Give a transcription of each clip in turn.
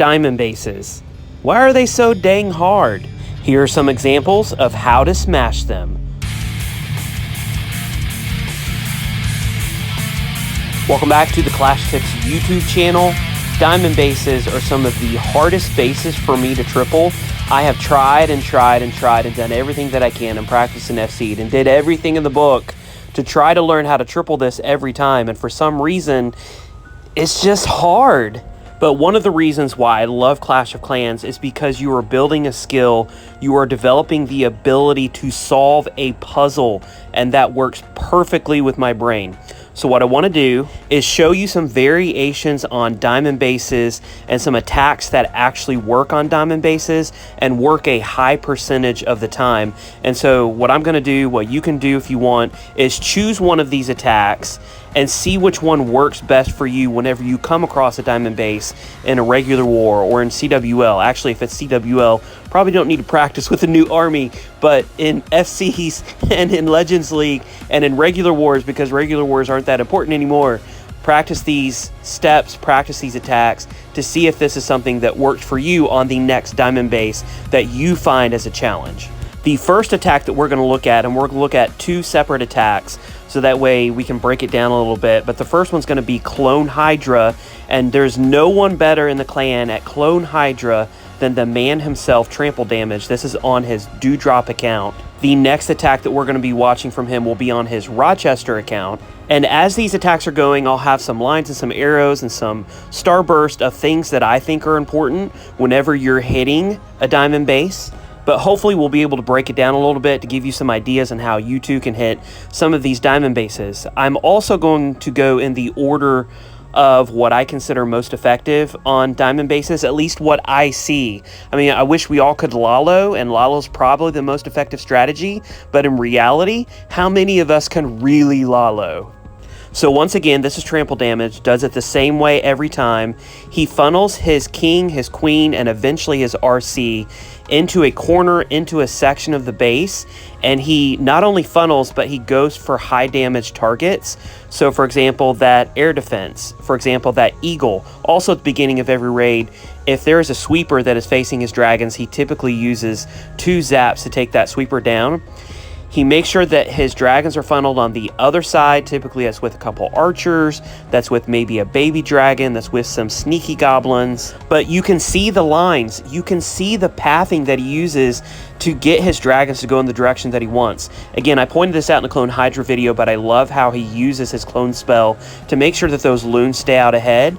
Diamond bases. Why are they so dang hard? Here are some examples of how to smash them. Welcome back to the Clash Tips YouTube channel. Diamond bases are some of the hardest bases for me to triple. I have tried and done everything that I can and practiced in FC and did everything in the book to try to learn how to triple this every time, and for some reason it's just hard. But one of the reasons why I love Clash of Clans is because you are building a skill, you are developing the ability to solve a puzzle, and that works perfectly with my brain. So what I want to do is show you some variations on diamond bases and some attacks that actually work on diamond bases and work a high percentage of the time. And so what I'm going to do, what you can do if you want, is choose one of these attacks and see which one works best for you whenever you come across a diamond base in a regular war or in CWL. Actually, if it's CWL, probably don't need to practice with a new army, but in FCs and in Legends League and in regular wars, because regular wars aren't that important anymore, practice these steps, practice these attacks to see if this is something that works for you on the next diamond base that you find as a challenge. The first attack that we're going to look at, and we're going to look at two separate attacks, so that way we can break it down a little bit. But the first one's going to be Clone Hydra, and there's no one better in the clan at Clone Hydra than the man himself, Trample Damage. This is on his Dewdrop account. The next attack that we're going to be watching from him will be on his Rochester account. And as these attacks are going, I'll have some lines and some arrows and some starburst of things that I think are important whenever you're hitting a diamond base. But hopefully we'll be able to break it down a little bit to give you some ideas on how you too can hit some of these diamond bases. I'm also going to go in the order of what I consider most effective on diamond bases, at least what I see. I mean, I wish we all could Lalo, and Lalo's probably the most effective strategy, but in reality, how many of us can really Lalo? So once again, this is Trample Damage, does it the same way every time. He funnels his king, his queen, and eventually his RC into a corner, into a section of the base, and he not only funnels, but he goes for high damage targets. So for example, that air defense, for example, that eagle. Also at the beginning of every raid, if there is a sweeper that is facing his dragons, he typically uses 2 zaps to take that sweeper down. He makes sure that his dragons are funneled on the other side. Typically that's with a couple archers, that's with maybe a baby dragon, that's with some sneaky goblins. But you can see the lines, you can see the pathing that he uses to get his dragons to go in the direction that he wants. Again, I pointed this out in the Clone Hydra video, but I love how he uses his clone spell to make sure that those loons stay out ahead.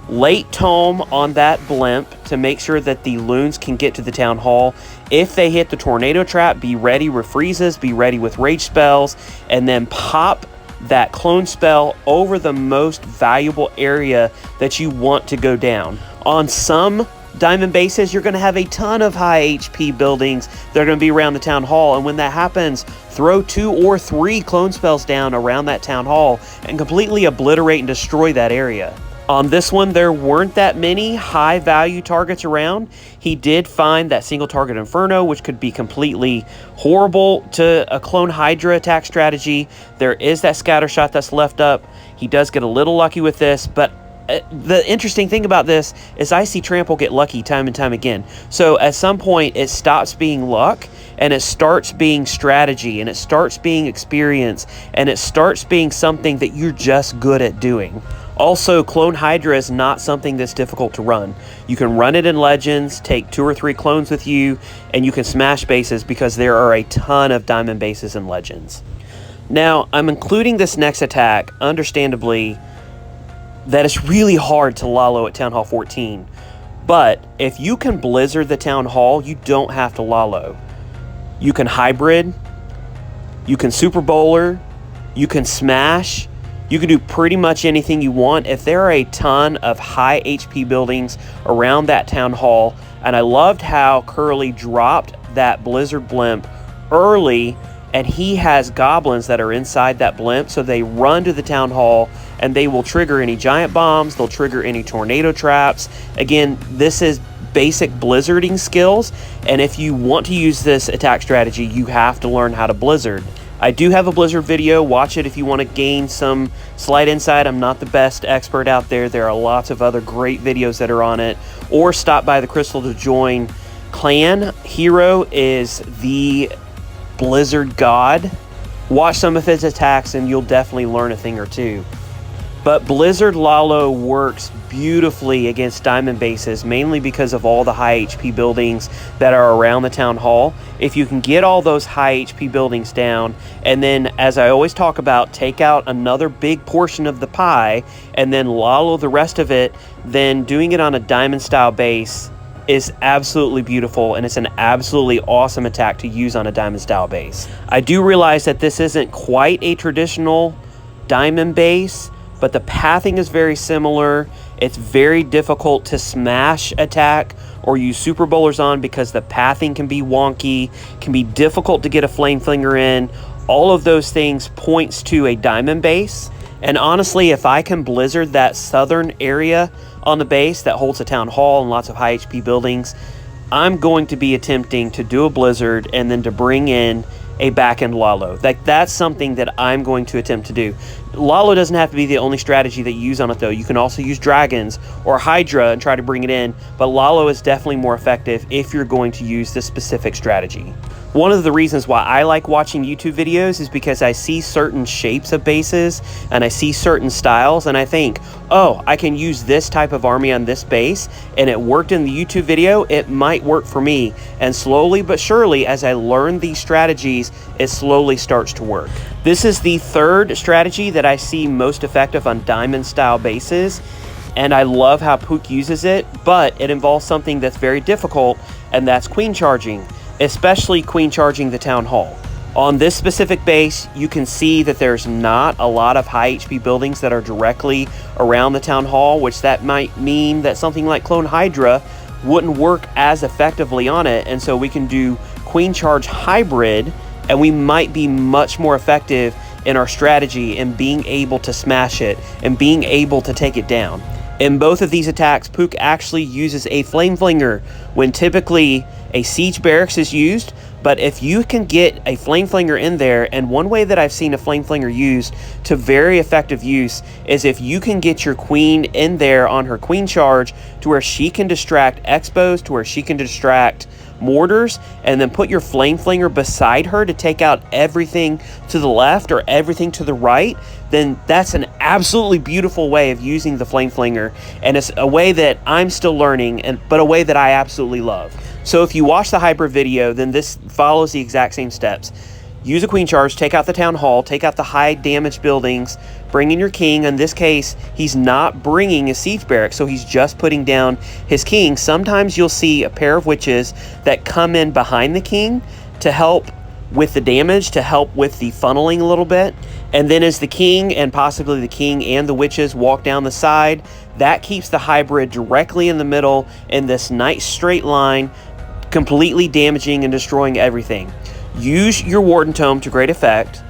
Late tome on that blimp to make sure that the loons can get to the town hall. If they hit the tornado trap, be ready with freezes, be ready with rage spells, and then pop that clone spell over the most valuable area that you want to go down. On some diamond bases, you're going to have a ton of high HP buildings that are going to be around the town hall, and when that happens, throw 2 or 3 clone spells down around that town hall and completely obliterate and destroy that area. On this one, there weren't that many high value targets around. He did find that single target Inferno, which could be completely horrible to a Clone Hydra attack strategy. There is that scatter shot that's left up. He does get a little lucky with this, but the interesting thing about this is I see Trample get lucky time and time again. So at some point it stops being luck and it starts being strategy, and it starts being experience, and it starts being something that you're just good at doing. Also, Clone Hydra is not something that's difficult to run. You can run it in Legends, take 2 or 3 clones with you, and you can smash bases because there are a ton of diamond bases in Legends. Now, I'm including this next attack, understandably, that it's really hard to Lalo at Town Hall 14. But if you can Blizzard the Town Hall, you don't have to Lalo. You can Hybrid, you can Super Bowler, you can Smash, you can do pretty much anything you want. If there are a ton of high HP buildings around that town hall, and I loved how Curly dropped that Blizzard blimp early, and he has goblins that are inside that blimp, so they run to the town hall and they will trigger any giant bombs, they'll trigger any tornado traps. Again, this is basic blizzarding skills, and if you want to use this attack strategy, you have to learn how to blizzard. I do have a Blizzard video. Watch it if you want to gain some slight insight. I'm not the best expert out there. There are lots of other great videos that are on it. Or stop by the Crystal to Join clan. Hero is the Blizzard god. Watch some of his attacks and you'll definitely learn a thing or two. But Blizzard Lalo works beautifully against diamond bases, mainly because of all the high HP buildings that are around the town hall. If you can get all those high HP buildings down, and then, as I always talk about, take out another big portion of the pie, and then Lalo the rest of it, then doing it on a diamond style base is absolutely beautiful, and it's an absolutely awesome attack to use on a diamond style base. I do realize that this isn't quite a traditional diamond base, but the pathing is very similar. It's very difficult to smash attack or use super bowlers on because the pathing can be wonky, can be difficult to get a flame flinger in. All of those things points to a diamond base. And honestly, if I can blizzard that southern area on the base that holds a town hall and lots of high HP buildings, I'm going to be attempting to do a blizzard and then to bring in a back-end Lalo. That's something that I'm going to attempt to do. Lalo doesn't have to be the only strategy that you use on it, though. You can also use dragons or Hydra and try to bring it in, but Lalo is definitely more effective if you're going to use this specific strategy. One of the reasons why I like watching YouTube videos is because I see certain shapes of bases and I see certain styles and I think, oh, I can use this type of army on this base and it worked in the YouTube video, it might work for me. And slowly but surely, as I learn these strategies, it slowly starts to work. This is the third strategy that I see most effective on diamond style bases, and I love how Pook uses it, but it involves something that's very difficult, and that's queen charging. Especially queen charging the town hall. On this specific base, you can see that there's not a lot of high HP buildings that are directly around the town hall, which that might mean that something like Clone Hydra wouldn't work as effectively on it, and so we can do queen charge hybrid, and we might be much more effective in our strategy in being able to smash it and being able to take it down. In both of these attacks, Pook actually uses a flame flinger when typically a siege barracks is used, but if you can get a flame flinger in there, and one way that I've seen a flame flinger used to very effective use is if you can get your queen in there on her queen charge to where she can distract expos, to where she can distract mortars, and then put your flame flinger beside her to take out everything to the left or everything to the right, then that's an absolutely beautiful way of using the flame flinger, and it's a way that I'm still learning, but a way that I absolutely love. So if you watch the hybrid video, then this follows the exact same steps. Use a queen charge, take out the town hall, take out the high damage buildings, bring in your king. In this case, he's not bringing a siege barrack, so he's just putting down his king. Sometimes you'll see a pair of witches that come in behind the king to help with the damage, to help with the funneling a little bit. And then as the king and possibly the king and the witches walk down the side, that keeps the hybrid directly in the middle in this nice straight line, completely damaging and destroying everything. Use your Warden Tome to great effect.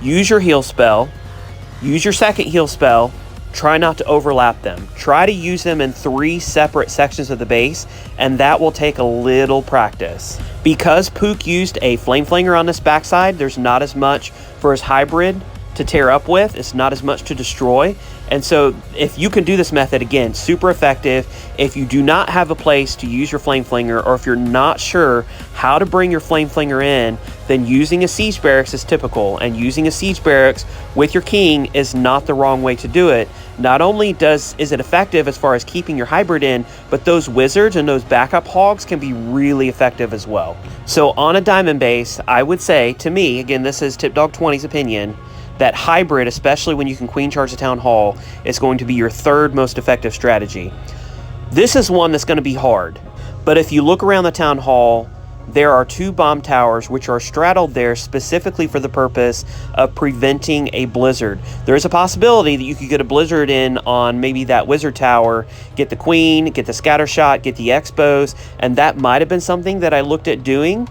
Use your heal spell. Use your second heal spell. Try not to overlap them. Try to use them in 3 separate sections of the base, and that will take a little practice. Because Pook used a Flame Flinger on this backside, there's not as much for his hybrid to tear up with. It's not as much to destroy. And so if you can do this method, again, super effective. If you do not have a place to use your Flame Flinger, or if you're not sure how to bring your Flame Flinger in, then using a Siege Barracks is typical. And using a Siege Barracks with your king is not the wrong way to do it. Not only is it effective as far as keeping your hybrid in, but those wizards and those backup hogs can be really effective as well. So on a diamond base, I would say, to me, again, this is TipDog20's opinion, that hybrid, especially when you can queen charge the town hall, is going to be your third most effective strategy. This is one that's going to be hard, but if you look around the town hall, there are 2 bomb towers which are straddled there specifically for the purpose of preventing a blizzard. There is a possibility that you could get a blizzard in on maybe that wizard tower, get the queen, get the scatter shot, get the expos, and that might have been something that I looked at doing.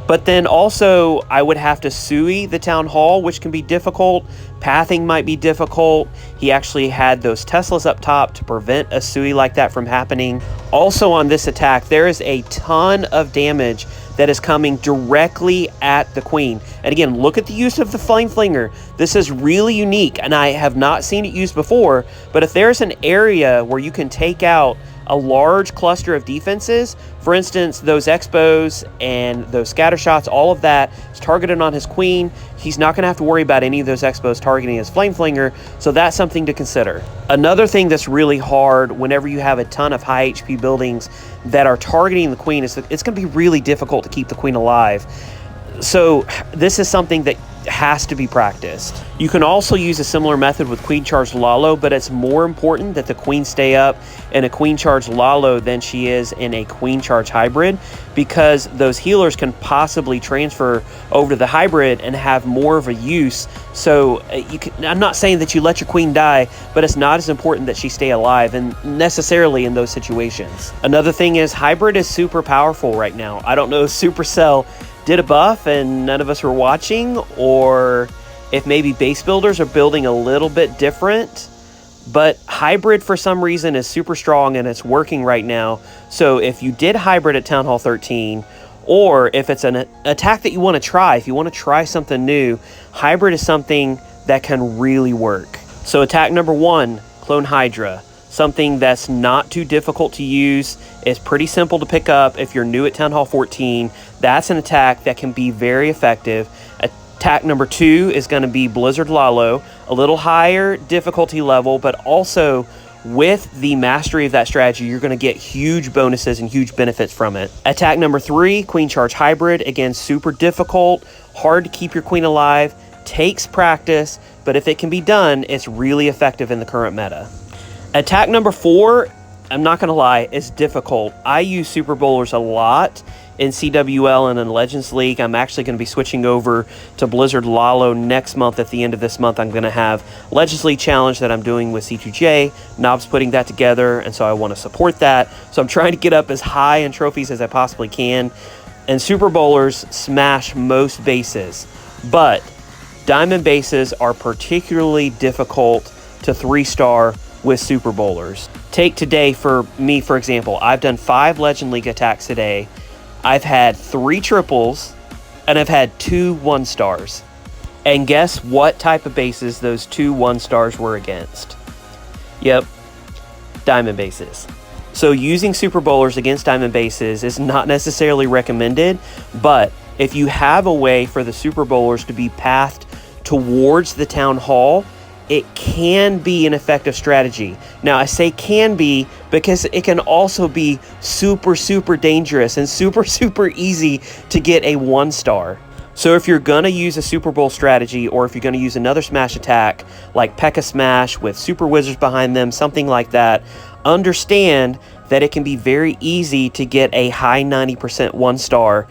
But then also, I would have to sui the town hall, which can be difficult pathing might be difficult. He actually had those Teslas up top to prevent a Sui like that from happening. Also on this attack, there is a ton of damage that is coming directly at the queen. And again, look at the use of the Flame Flinger. This is really unique, and I have not seen it used before, but if there's an area where you can take out a large cluster of defenses, for instance, those Expos and those scatter shots, all of that is targeted on his queen. He's not going to have to worry about any of those Expos targeting his Flame Flinger, so that's something to consider. Another thing that's really hard whenever you have a ton of high HP buildings that are targeting the queen is that it's going to be really difficult to keep the queen alive. So this is something that has to be practiced. You can also use a similar method with Queen Charged Lalo, but it's more important that the queen stay up in a Queen Charged Lalo than she is in a Queen Charge Hybrid, because those healers can possibly transfer over to the hybrid and have more of a use. So I'm not saying that you let your queen die, but it's not as important that she stay alive and necessarily in those situations. Another thing is hybrid is super powerful right now. I don't know if Supercell did a buff and none of us were watching, or if maybe base builders are building a little bit different, but hybrid for some reason is super strong and it's working right now. So if you did hybrid at Town Hall 13, or if it's an attack that you want to try, if you want to try something new, hybrid is something that can really work. So attack number 1, Clone Hydra. Something that's not too difficult to use. It's pretty simple to pick up if you're new at Town Hall 14. That's an attack that can be very effective. Attack number 2 is going to be Blizzard Lalo, a little higher difficulty level, but also with the mastery of that strategy, you're going to get huge bonuses and huge benefits from it. Attack number 3, Queen Charge Hybrid. Again, super difficult, hard to keep your queen alive, takes practice, but if it can be done, it's really effective in the current meta. Attack number 4, I'm not going to lie, is difficult. I use Super Bowlers a lot in CWL and in Legends League. I'm actually going to be switching over to Blizzard Lalo next month. At the end of this month, I'm going to have Legends League Challenge that I'm doing with C2J. Knob's putting that together, and so I want to support that. So I'm trying to get up as high in trophies as I possibly can. And Super Bowlers smash most bases, but Diamond bases are particularly difficult to 3-star with Super Bowlers. Take today for me, for example. I've done 5 Legend League attacks today. I've had 3 triples, and I've had 2 1-stars. And guess what type of bases those 2 1-stars were against? Yep, Diamond bases. So using Super Bowlers against Diamond bases is not necessarily recommended, but if you have a way for the Super Bowlers to be pathed towards the Town Hall, it can be an effective strategy. Now, I say can be because it can also be super, super dangerous and super, super easy to get a 1-star. So if you're going to use a Super Bowl strategy, or if you're going to use another smash attack like P.E.K.K.A. Smash with Super Wizards behind them, something like that, understand that it can be very easy to get a high 90% 1-star,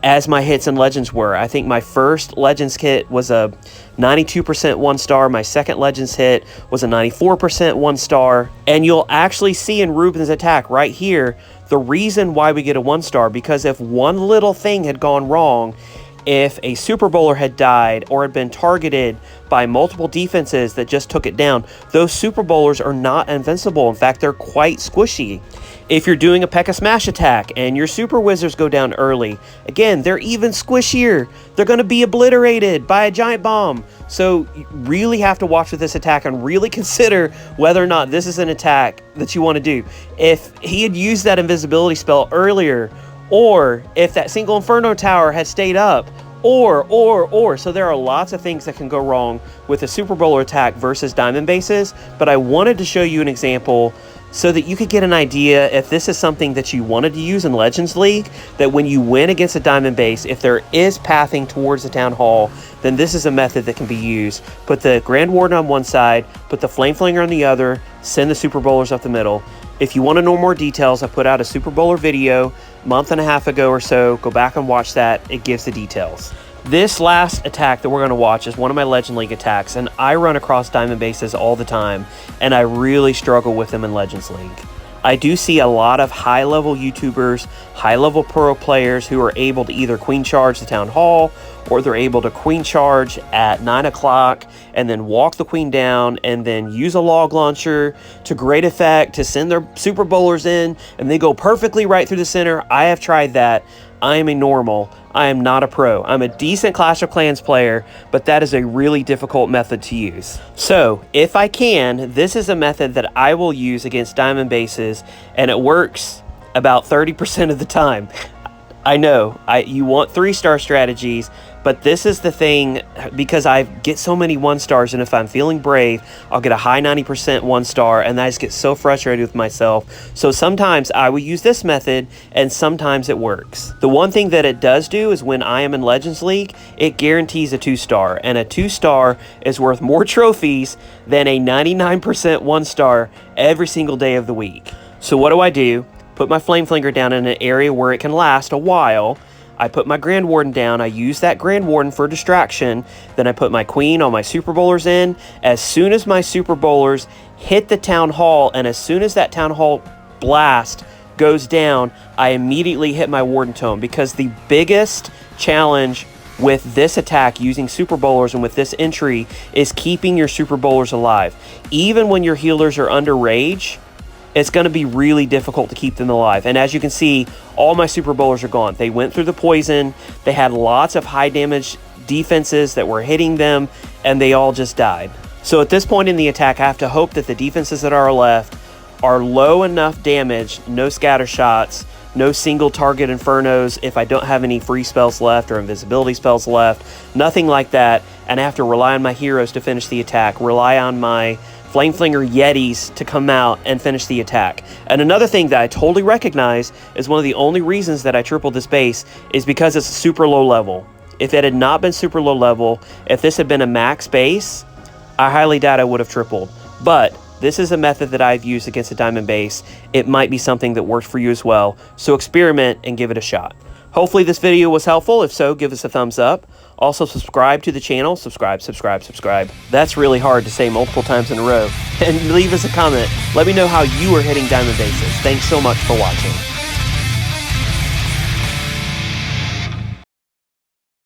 as my hits in Legends were. I think my first Legends hit was a 92% 1-star. My second Legends hit was a 94% 1-star. And you'll actually see in Ruben's attack right here the reason why we get a 1-star, because if one little thing had gone wrong, if a Super Bowler had died or had been targeted by multiple defenses that just took it down, those Super Bowlers are not invincible. In fact, they're quite squishy. If you're doing a P.E.K.K.A. Smash attack and your Super Wizards go down early, again, they're even squishier. They're going to be obliterated by a giant bomb. So you really have to watch with this attack and really consider whether or not this is an attack that you want to do. If he had used that invisibility spell earlier, or if that single Inferno Tower had stayed up, or. So there are lots of things that can go wrong with a Super Bowler attack versus Diamond bases, but I wanted to show you an example so that you could get an idea if this is something that you wanted to use in Legends League, that when you win against a Diamond base, if there is pathing towards the Town Hall, then this is a method that can be used. Put the Grand Warden on one side, put the Flame Flinger on the other, send the Super Bowlers up the middle. If you want to know more details, I put out a Super Bowler video a month and a half ago or so. Go back and watch that. It gives the details. This last attack that we're going to watch is one of my Legend League attacks, and I run across Diamond bases all the time, and I really struggle with them in Legends League. I do see a lot of high-level YouTubers, high-level pro players who are able to either queen charge the town hall, or they're able to queen charge at 9 o'clock and then walk the queen down and then use a log launcher to great effect to send their super bowlers in, and they go perfectly right through the center. I have tried that. I am a normal. I am not a pro. I'm a decent Clash of Clans player, but that is a really difficult method to use. So, if I can, this is a method that I will use against diamond bases, and it works about 30% of the time. I know, you want 3-star strategies, but this is the thing, because I get so many 1-stars, and if I'm feeling brave, I'll get a high 90% 1-star, and I just get so frustrated with myself. So sometimes I will use this method, and sometimes it works. The one thing that it does do is when I am in Legends League, it guarantees a 2-star, and a 2-star is worth more trophies than a 99% 1-star every single day of the week. So what do? Put my Flame Flinger down in an area where it can last a while. I put my Grand Warden down. I use that Grand Warden for distraction. Then I put my Queen on my Super Bowlers in. As soon as my Super Bowlers hit the Town Hall, and as soon as that Town Hall blast goes down, I immediately hit my Warden Tome, because the biggest challenge with this attack using Super Bowlers and with this entry is keeping your Super Bowlers alive. Even when your healers are under rage, it's going to be really difficult to keep them alive. And as you can see, all my Super Bowlers are gone. They went through the poison. They had lots of high damage defenses that were hitting them, and they all just died. So at this point in the attack, I have to hope that the defenses that are left are low enough damage, no scatter shots, no single target infernos if I don't have any free spells left or invisibility spells left, nothing like that. And I have to rely on my heroes to finish the attack, rely on my Flame Flinger Yetis to come out and finish the attack. And another thing that I totally recognize is one of the only reasons that I tripled this base is because it's super low level. If it had not been super low level, if this had been a max base, I highly doubt I would have tripled. But this is a method that I've used against a diamond base. It might be something that works for you as well. So experiment and give it a shot. Hopefully this video was helpful. If so, give us a thumbs up. Also, subscribe to the channel. Subscribe. That's really hard to say multiple times in a row. And leave us a comment. Let me know how you are hitting diamond bases. Thanks so much for watching.